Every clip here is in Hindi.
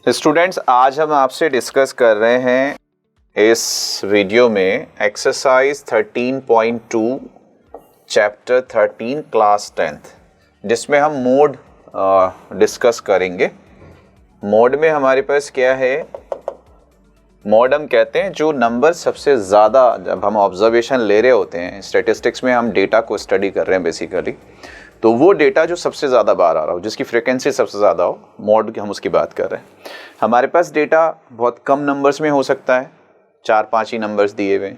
स्टूडेंट्स, आज हम आपसे डिस्कस कर रहे हैं इस वीडियो में एक्सरसाइज 13.2 चैप्टर 13 क्लास 10th, जिसमें हम मोड डिस्कस करेंगे। मोड में हमारे पास क्या है? मोड हम कहते हैं जो नंबर सबसे ज़्यादा, जब हम ऑब्जर्वेशन ले रहे होते हैं, स्टैटिस्टिक्स में हम डेटा को स्टडी कर रहे हैं बेसिकली, तो वो डेटा जो सबसे ज़्यादा बार आ रहा हो, जिसकी फ्रिक्वेंसी सबसे ज़्यादा हो, मोड की हम उसकी बात कर रहे हैं। हमारे पास डेटा बहुत कम नंबर्स में हो सकता है, 4-5 ही नंबर्स दिए हुए,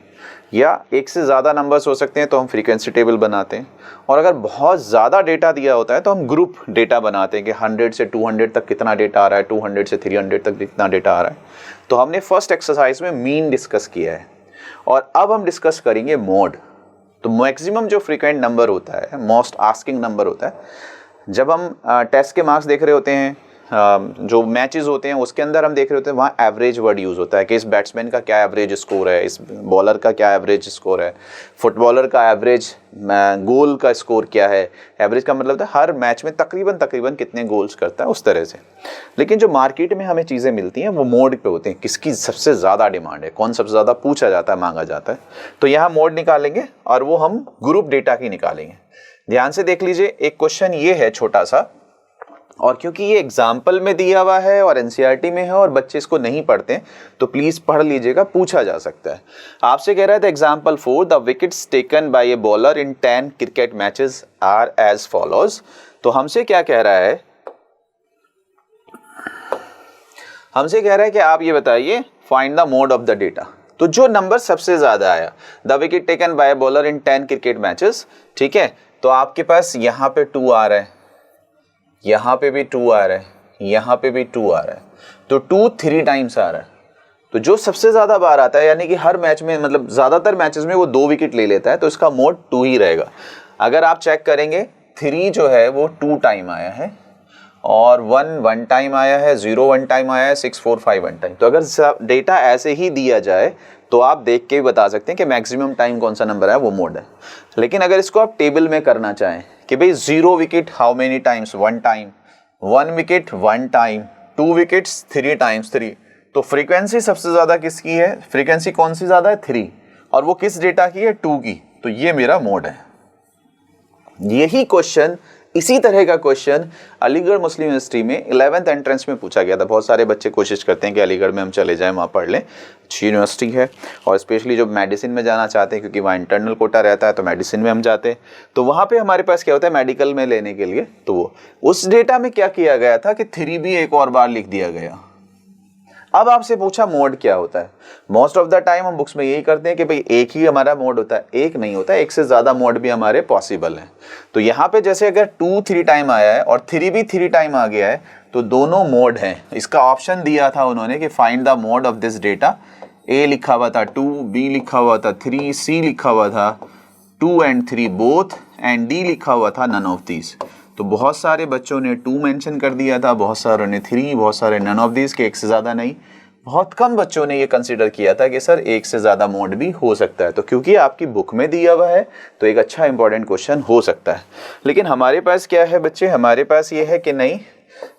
या एक से ज़्यादा नंबर्स हो सकते हैं, तो हम फ्रीक्वेंसी टेबल बनाते हैं। और अगर बहुत ज़्यादा डेटा दिया होता है तो हम ग्रुप डेटा बनाते हैं कि 100 से 200 तक कितना डेटा आ रहा है, 200 से 300 तक कितना डेटा आ रहा है। तो हमने फर्स्ट एक्सरसाइज में मीन डिस्कस किया है और अब हम डिस्कस करेंगे मोड। तो मैक्सिमम जो फ्रीक्वेंट नंबर होता है, मोस्ट आस्किंग नंबर होता है, जब हम टेस्ट के मार्क्स देख रहे होते हैं, जो मैचेस होते हैं उसके अंदर हम देख रहे होते हैं, वहाँ एवरेज वर्ड यूज़ होता है कि इस बैट्समैन का क्या एवरेज स्कोर है, इस बॉलर का क्या एवरेज स्कोर है, फुटबॉलर का एवरेज गोल का स्कोर क्या है। एवरेज का मतलब है हर मैच में तकरीबन कितने गोल्स करता है, उस तरह से। लेकिन जो मार्केट में हमें चीज़ें मिलती हैं वो मोड पे होते हैं, किसकी सबसे ज़्यादा डिमांड है, कौन सबसे ज़्यादा पूछा जाता है, मांगा जाता है। तो यहाँ मोड निकालेंगे और वो हम ग्रुप डेटा की निकालेंगे। ध्यान से देख लीजिए, एक क्वेश्चन ये है छोटा सा, और क्योंकि ये एग्जाम्पल में दिया हुआ है और एनसीईआरटी में है और बच्चे इसको नहीं पढ़ते, तो प्लीज पढ़ लीजिएगा, पूछा जा सकता है। आपसे कह रहा है the example 4, the wickets taken by a bowler in 10 cricket matches are as follows. तो हमसे क्या कह रहा है? हमसे कह रहा है कि आप ये बताइए, find the mode of the data. तो जो नंबर सबसे ज्यादा आया, the wicket taken by a bowler in 10 cricket matches, ठीक है, तो आपके पास यहाँ पे 2 आ रहा है, यहाँ पे भी 2 आ रहा है, यहाँ पे भी 2 आ रहा है, तो 2 3 टाइम्स आ रहा है। तो जो सबसे ज्यादा बार आता है, यानी कि हर मैच में, मतलब ज्यादातर मैचेस में वो 2 विकेट ले लेता है, तो इसका मोड 2 ही रहेगा। अगर आप चेक करेंगे, 3 जो है वो 2 टाइम आया है, और 1 1 टाइम आया है, 0 1 टाइम आया है, 6 4 5 1 टाइम। तो अगर डेटा ऐसे ही दिया जाए तो आप देख के भी बता सकते हैं कि मैक्सिमम टाइम कौन सा नंबर है, वो मोड है। लेकिन अगर इसको आप टेबल में करना चाहें कि भाई 0 wicket how many times, 1 time, 1 wicket 1 time, 2 wickets 3 times 3, तो फ्रीक्वेंसी सबसे ज्यादा किसकी है? फ्रीक्वेंसी कौन सी ज्यादा है? 3, और वो किस डेटा की है? 2 की। तो ये मेरा मोड है। यही क्वेश्चन, इसी तरह का क्वेश्चन अलीगढ़ मुस्लिम यूनिवर्सिटी में 11th एंट्रेंस में पूछा गया था। बहुत सारे बच्चे कोशिश करते हैं कि अलीगढ़ में हम चले जाएं, वहाँ पढ़ लें, अच्छी यूनिवर्सिटी है, और स्पेशली जो मेडिसिन में जाना चाहते हैं, क्योंकि वहाँ इंटरनल कोटा रहता है, तो मेडिसिन में हम जाते हैं। तो वहाँ पे हमारे पास क्या होता है, मेडिकल में लेने के लिए, तो वो उस डेटा में क्या किया गया था कि 3 भी एक और बार लिख दिया गया। अब आपसे पूछा मोड क्या होता है। मोस्ट ऑफ द टाइम हम बुक्स में यही करते हैं कि भाई एक ही हमारा मोड होता है, एक नहीं होता है, एक से ज्यादा मोड भी हमारे पॉसिबल हैं। तो यहाँ पे जैसे अगर 2 3 टाइम आया है और 3 भी 3 टाइम आ गया है, तो दोनों मोड हैं। इसका ऑप्शन दिया था उन्होंने कि find the mode of this data. ए लिखा हुआ था 2, बी लिखा हुआ था 3, सी लिखा हुआ था 2 and 3 बोथ, एंड डी लिखा हुआ था नन ऑफ दीज। तो बहुत सारे बच्चों ने 2 मेंशन कर दिया था, बहुत सारों ने 3, बहुत सारे नन ऑफ दीज के, एक से ज़्यादा नहीं। बहुत कम बच्चों ने ये कंसीडर किया था कि सर एक से ज़्यादा मोड भी हो सकता है। तो क्योंकि आपकी बुक में दिया हुआ है, तो एक अच्छा इंपॉर्टेंट क्वेश्चन हो सकता है। लेकिन हमारे पास क्या है बच्चे? हमारे पास ये है कि नहीं,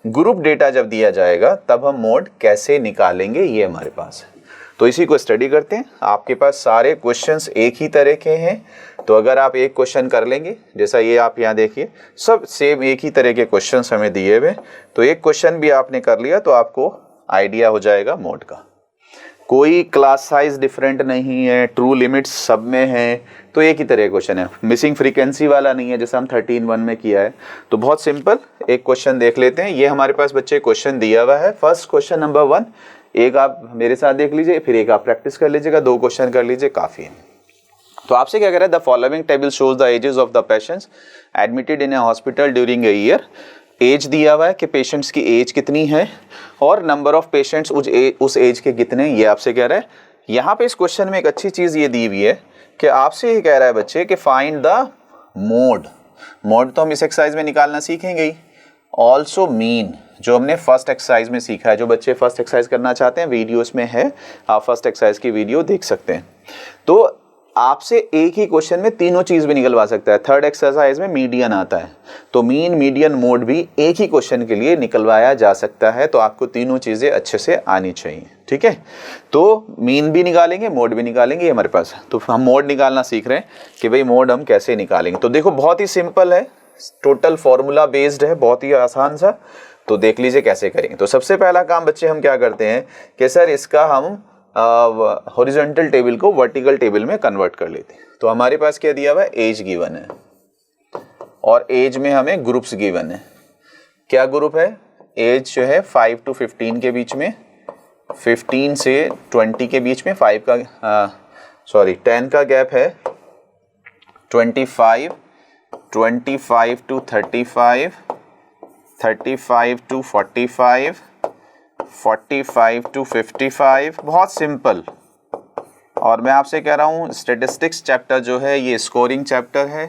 ग्रुप डेटा जब दिया जाएगा तब हम मोड कैसे निकालेंगे, ये हमारे पास है। तो इसी को स्टडी करते हैं। आपके पास सारे क्वेश्चंस एक ही तरह के हैं, तो अगर आप एक क्वेश्चन कर लेंगे, जैसा ये आप यहाँ देखिए, सब सेम एक ही तरह के क्वेश्चंस हमें दिए हुए, तो एक क्वेश्चन भी आपने कर लिया तो आपको आइडिया हो जाएगा मोड का। कोई क्लास साइज डिफरेंट नहीं है, ट्रू लिमिट्स सब में है, तो एक ही तरह क्वेश्चन है, मिसिंग फ्रीक्वेंसी वाला नहीं है जैसा हम 13.1 में किया है। तो बहुत सिंपल एक क्वेश्चन देख लेते हैं। ये हमारे पास बच्चे क्वेश्चन दिया हुआ है। फर्स्ट क्वेश्चन नंबर 1, एक आप मेरे साथ देख लीजिए, फिर एक आप प्रैक्टिस कर लीजिएगा, 2 क्वेश्चन कर लीजिए, काफ़ी है। तो आपसे क्या कह रहा है? The following table shows the ages of the patients admitted in a hospital during a year. Age दिया हुआ है कि पेशेंट्स की एज कितनी है, और नंबर ऑफ पेशेंट्स उस एज के कितने, ये आपसे कह रहा है। यहाँ पे इस क्वेश्चन में एक अच्छी चीज़ ये दी हुई है कि आपसे ये कह रहा है बच्चे कि फाइंड द मोड। मोड तो हम इस एक्सरसाइज में निकालना सीखेंगे ही। ऑल्सो मीन, जो हमने फर्स्ट एक्सरसाइज में सीखा है। जो बच्चे फर्स्ट एक्सरसाइज करना चाहते हैं, वीडियोस में है, आप फर्स्ट एक्सरसाइज की वीडियो देख सकते हैं। तो आपसे एक ही क्वेश्चन में तीनों चीज भी निकलवा सकता है। थर्ड एक्सरसाइज में मीडियन आता है, तो मीन मीडियन मोड भी एक ही क्वेश्चन के लिए निकलवाया जा सकता है। तो आपको तीनों चीजें अच्छे से आनी चाहिए, ठीक है। तो मीन भी निकालेंगे, मोड भी निकालेंगे हमारे पास। तो हम मोड निकालना सीख रहे हैं कि भाई मोड हम कैसे निकालेंगे। तो देखो बहुत ही सिंपल है, टोटल फॉर्मूला बेस्ड है, बहुत ही आसान सा। तो देख लीजिए कैसे करेंगे। तो सबसे पहला काम बच्चे हम क्या करते हैं कि सर इसका हम हॉरिजॉन्टल टेबल को वर्टिकल टेबल में कन्वर्ट कर लेते हैं। तो हमारे पास क्या दिया हुआ है, एज गिवन है, और एज में हमें ग्रुप्स गिवन है। क्या ग्रुप है, एज जो है 5 to 15 के बीच में, 15 से 20 के बीच में, 10 का गैप है, 25 to 35, 35 to 45, 45 to 55। बहुत सिंपल। और मैं आपसे कह रहा हूँ स्टैटिस्टिक्स चैप्टर जो है ये स्कोरिंग चैप्टर है।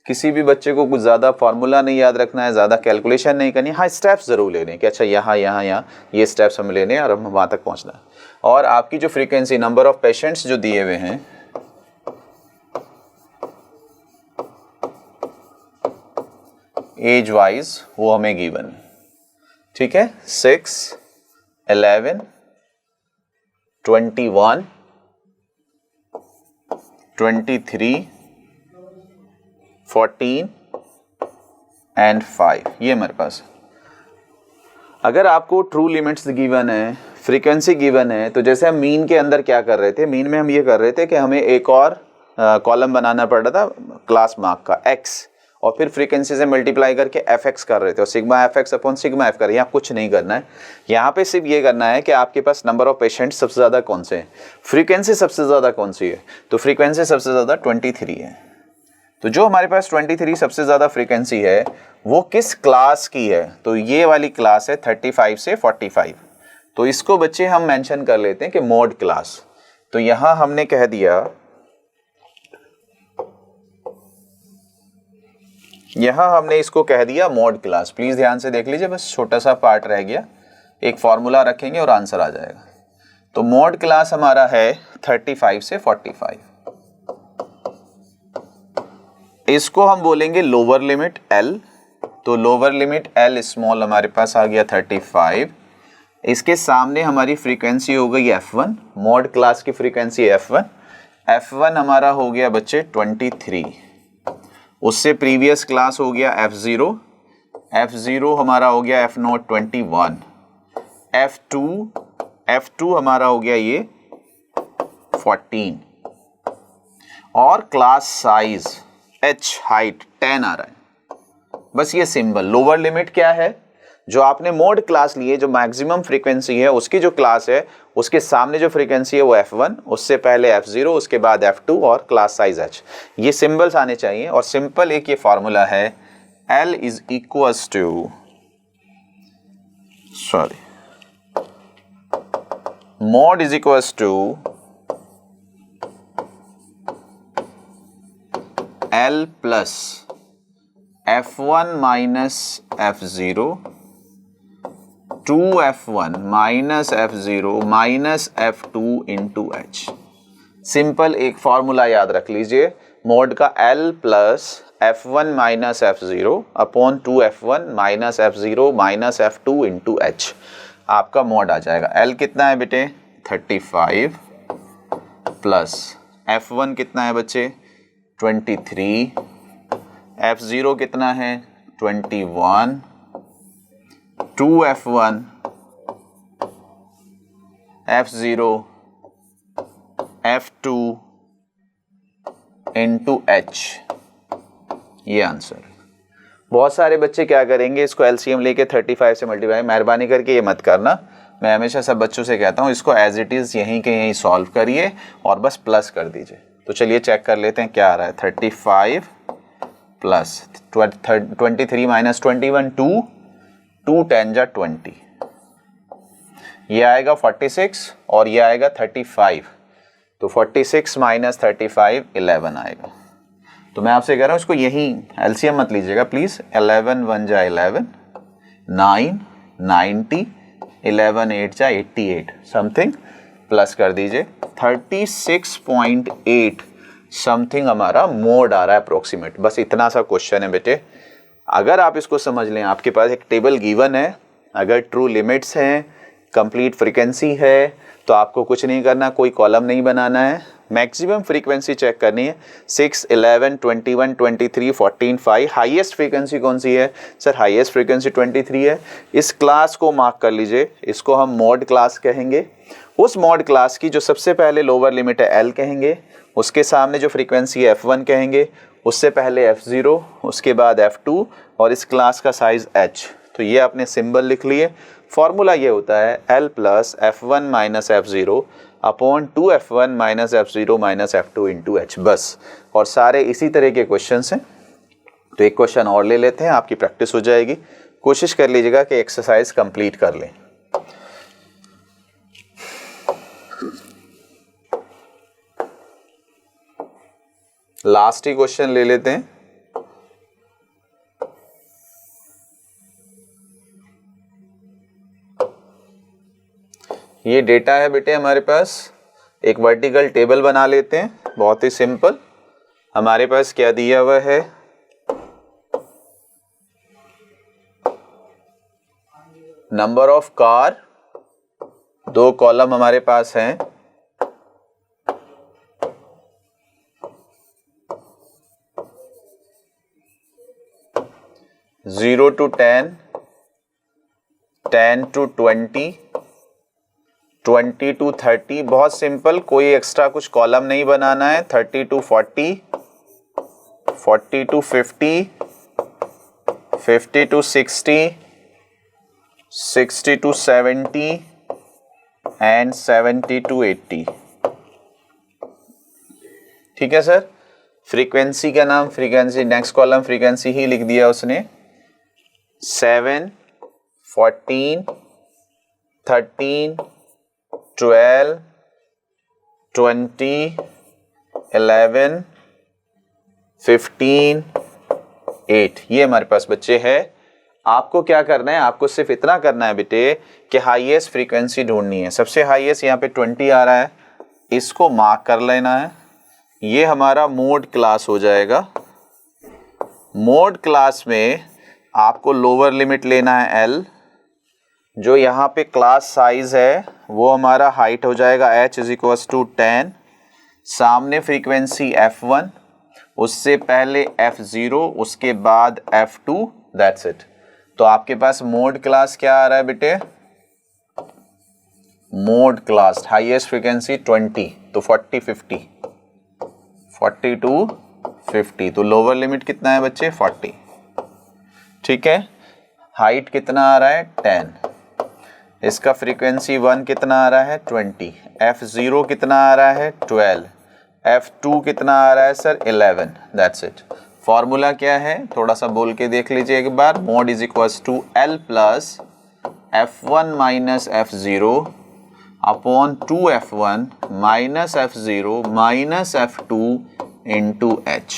किसी भी बच्चे को कुछ ज़्यादा फार्मूला नहीं याद रखना है, ज़्यादा कैलकुलेशन नहीं करनी। हाँ, स्टेप्स ज़रूर लेने हैं कि अच्छा यहाँ ये स्टेप्स हमें लेने हैं और हम वहाँ तक पहुँचना है। और आपकी जो फ्रीक्वेंसी, नंबर ऑफ पेशेंट्स जो दिए हुए हैं, एज वाइज वो हमें गिवन है, ठीक है। 6, 11, 21, 23, 14 एंड 5, ये हमारे पास। अगर आपको ट्रू लिमिट्स गिवन है, फ्रीक्वेंसी गिवन है, तो जैसे हम मीन के अंदर क्या कर रहे थे, मीन में हम ये कर रहे थे कि हमें एक और कॉलम बनाना पड़ रहा था क्लास मार्क का x, और फिर फ्रीक्वेंसी से मल्टीप्लाई करके fx कर रहे थे, और sigma fx upon sigma f कर रहे हैं। यहाँ कुछ नहीं करना है, यहाँ पे सिर्फ ये करना है कि आपके पास नंबर ऑफ पेशेंट्स सबसे ज़्यादा कौन से हैं, फ्रीक्वेंसी सबसे ज़्यादा कौन सी है। तो फ्रीक्वेंसी सबसे ज़्यादा 23 है। तो जो हमारे पास 23 सबसे ज़्यादा फ्रीक्वेंसी है वो किस क्लास की है, तो ये वाली क्लास है 35 से 45। तो इसको बच्चे हम मेंशन कर लेते हैं कि मोड क्लास। तो यहाँ हमने कह दिया, यहां हमने इसको कह दिया मोड क्लास। प्लीज ध्यान से देख लीजिए, बस छोटा सा पार्ट रह गया, एक फॉर्मूला रखेंगे और आंसर आ जाएगा। तो मोड क्लास हमारा है 35 से 45। इसको हम बोलेंगे लोअर लिमिट L। तो लोअर लिमिट L स्मॉल हमारे पास आ गया 35। इसके सामने हमारी फ्रीक्वेंसी हो गई F1, मोड क्लास की फ्रीक्वेंसी F1। F1 हमारा हो गया बच्चे 23। उससे प्रीवियस क्लास हो गया F0, F0 हमारा हो गया F0 21, F2 हमारा हो गया ये 14, और क्लास साइज H हाइट 10 आ रहा है। बस ये सिंबल। लोअर लिमिट क्या है, जो आपने मोड क्लास लिए, जो मैक्सिमम फ्रीक्वेंसी है उसकी जो क्लास है उसके सामने जो फ्रीक्वेंसी है वो F1, उससे पहले F0, उसके बाद F2 और क्लास साइज H। ये सिंबल्स आने चाहिए। और सिंपल एक ये फॉर्मूला है, L is equals to, mode is equals to L plus F1 minus F0, 2F1 minus F0 minus F2 into H। Simple एक फॉर्मूला याद रख लीजिए, मोड का L plus F1 minus F0 upon 2F1 minus F0 minus F2 into H, आपका मोड आ जाएगा। L कितना है बेटे 35 प्लस F1 कितना है बच्चे 23, F0 कितना है 21, 2F1 F0 F2 into H, ये आंसर। बहुत सारे बच्चे क्या करेंगे, इसको एलसीएम लेके 35 से मल्टीप्लाई, मेहरबानी करके ये मत करना। मैं हमेशा सब बच्चों से कहता हूँ इसको एज इट इज़ यहीं के यहीं सॉल्व करिए और बस प्लस कर दीजिए। तो चलिए चेक कर लेते हैं क्या आ रहा है। 35 प्लस 23 माइनस 21 2 10 जा 20, ये आएगा 46 और ये आएगा 35। तो 46 माइनस 35 11 आएगा। तो मैं आपसे कह रहा हूँ इसको यहीं एलसीएम मत लीजिएगा प्लीज। 11 1 जा 11, 9 90, 11 8 जा 88 समथिंग, प्लस कर दीजिए 36.8। समथिंग हमारा मोड आ रहा है अप्रोक्सीमेट। बस इतना सा क्वेश्चन है बेटे। अगर आप इसको समझ लें, आपके पास एक टेबल गिवन है, अगर ट्रू लिमिट्स हैं, कंप्लीट फ्रीक्वेंसी है, तो आपको कुछ नहीं करना, कोई कॉलम नहीं बनाना है, मैक्सिमम फ्रीक्वेंसी चेक करनी है। 6, 11, 21, 23, 14, 5। हाईएस्ट फ्रीक्वेंसी कौन सी है सर? हाईएस्ट फ्रीक्वेंसी 23 है। इस क्लास को मार्क कर लीजिए, इसको हम मॉड क्लास कहेंगे। उस मॉड क्लास की जो सबसे पहले लोअर लिमिट है L कहेंगे, उसके सामने जो फ्रीक्वेंसी है F1 कहेंगे, उससे पहले F0, उसके बाद F2 और इस क्लास का साइज H। तो ये आपने सिंबल लिख लिए। फॉर्मूला ये होता है L plus F1 minus F0 upon 2F1 minus F0 minus F2 into H। बस, और सारे इसी तरह के क्वेश्चन हैं। तो एक क्वेश्चन और ले लेते हैं, आपकी प्रैक्टिस हो जाएगी। कोशिश कर लीजिएगा कि एक्सरसाइज कंप्लीट कर लें। लास्ट ही क्वेश्चन ले लेते हैं। ये डेटा है बेटे हमारे पास, एक वर्टिकल टेबल बना लेते हैं, बहुत ही सिंपल। हमारे पास क्या दिया हुआ है? नंबर ऑफ कार, 2 कॉलम हमारे पास हैं। Zero to 10, 10 to 20, 20 to 30। बहुत सिंपल, कोई एक्स्ट्रा कुछ कॉलम नहीं बनाना है। 30 to 40, 40 to 50, 50 to 60, 60 to 70 and 70 to 80। ठीक है सर। फ्रीक्वेंसी का नाम फ्रीक्वेंसी, नेक्स्ट कॉलम फ्रीक्वेंसी ही लिख दिया उसने। 7, 14, 13, 12, 20, 11, 15, 8। ये हमारे पास बच्चे है। आपको क्या करना है? आपको सिर्फ इतना करना है बेटे कि हाईएस्ट फ्रीक्वेंसी ढूंढनी है। सबसे हाईएस्ट यहाँ पे 20 आ रहा है, इसको मार्क कर लेना है। ये हमारा मोड क्लास हो जाएगा। मोड क्लास में आपको लोअर लिमिट लेना है L। जो यहाँ पे क्लास साइज है वो हमारा हाइट हो जाएगा H इज इक्वल्स टू 10। सामने फ्रीक्वेंसी F1, उससे पहले F0, उसके बाद F2, दैट्स इट। तो आपके पास मोड क्लास क्या आ रहा है बेटे? मोड क्लास हाईएस्ट फ्रीक्वेंसी 20, तो 40, 50, 40 to 50। तो लोअर लिमिट कितना है बच्चे? 40। ठीक है। हाइट कितना आ रहा है? 10। इसका फ्रीक्वेंसी 1 कितना आ रहा है? 20। F0 कितना आ रहा है? 12। F2 कितना आ रहा है सर? 11। That's it. फॉर्मूला क्या है? थोड़ा सा बोल के देख लीजिए एक बार। Mode is equals to L plus F1 minus F0 upon 2F1 minus F0 minus F2 into H।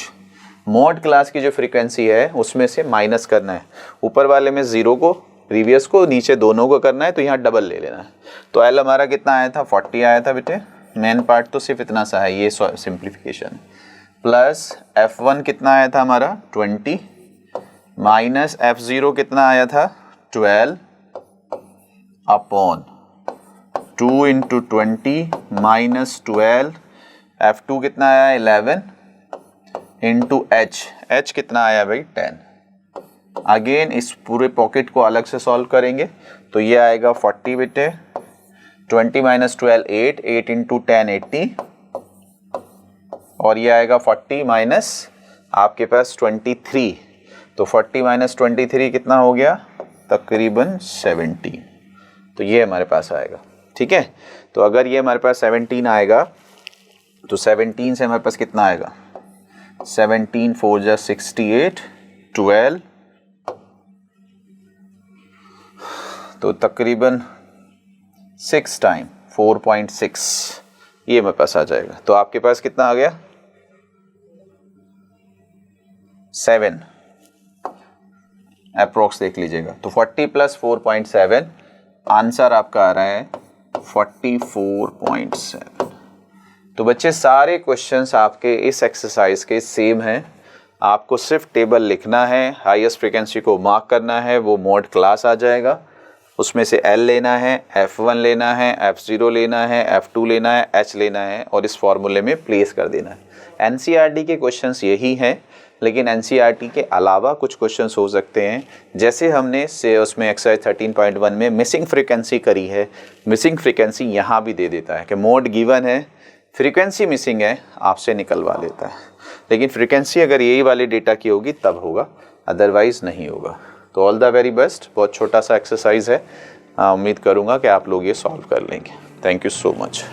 Mode class की जो फ्रीक्वेंसी है उसमें से माइनस करना है। ऊपर वाले में 0 को, प्रीवियस को, नीचे दोनों को करना है, तो यहाँ डबल ले लेना है। तो L हमारा कितना आया था? 40 आया था बेटे। मेन पार्ट तो सिर्फ इतना सा है, ये सिंप्लीफिकेशन। प्लस F1 कितना आया था हमारा? 20 माइनस F0 कितना आया था? 12 अपॉन 2 इंटू 20 माइनस 12। F2 कितना आया? 11 इंटू H कितना आया भाई? 10। अगेन इस पूरे पॉकेट को अलग से सॉल्व करेंगे तो ये आएगा 40 बेटे। 20 माइनस 12 8, 8 इंटू 10 80, और ये आएगा 40 माइनस आपके पास 23। तो 40 माइनस 23 कितना हो गया? तकरीबन 70। तो ये हमारे पास आएगा। ठीक है। तो अगर ये हमारे पास 17 आएगा तो 17 से हमारे पास कितना आएगा? 17 4 जा 68, 12, तो तकरीबन 6 टाइम 4.6 ये मेरे पास आ जाएगा। तो आपके पास कितना आ गया? 7 अप्रोक्स देख लीजिएगा। तो 40 प्लस 4.7 आंसर आपका आ रहा है 44.7। तो बच्चे सारे क्वेश्चंस आपके इस एक्सरसाइज के सेम हैं, आपको सिर्फ टेबल लिखना है, हाईएस्ट फ्रीक्वेंसी को मार्क करना है, वो मोड क्लास आ जाएगा, उसमें से L लेना है, F1 लेना है, F0 लेना है, F2 लेना है, H लेना है और इस फॉर्मूले में प्लेस कर देना है। NCERT के क्वेश्चंस यही हैं, लेकिन NCERT के अलावा कुछ क्वेश्चंस हो सकते हैं, जैसे हमने से उसमें एक्सरसाइज 13.1 में मिसिंग फ्रीक्वेंसी करी है, मिसिंग फ्रीक्वेंसी यहाँ भी दे देता है कि मोड गिवन है, फ्रीक्वेंसी मिसिंग है, आपसे निकलवा लेता है, लेकिन फ्रीक्वेंसी अगर यही वाले डेटा की होगी तब होगा, अदरवाइज नहीं होगा। तो ऑल द वेरी बेस्ट, बहुत छोटा सा एक्सरसाइज है, उम्मीद करूँगा कि आप लोग ये सॉल्व कर लेंगे। Thank you so much.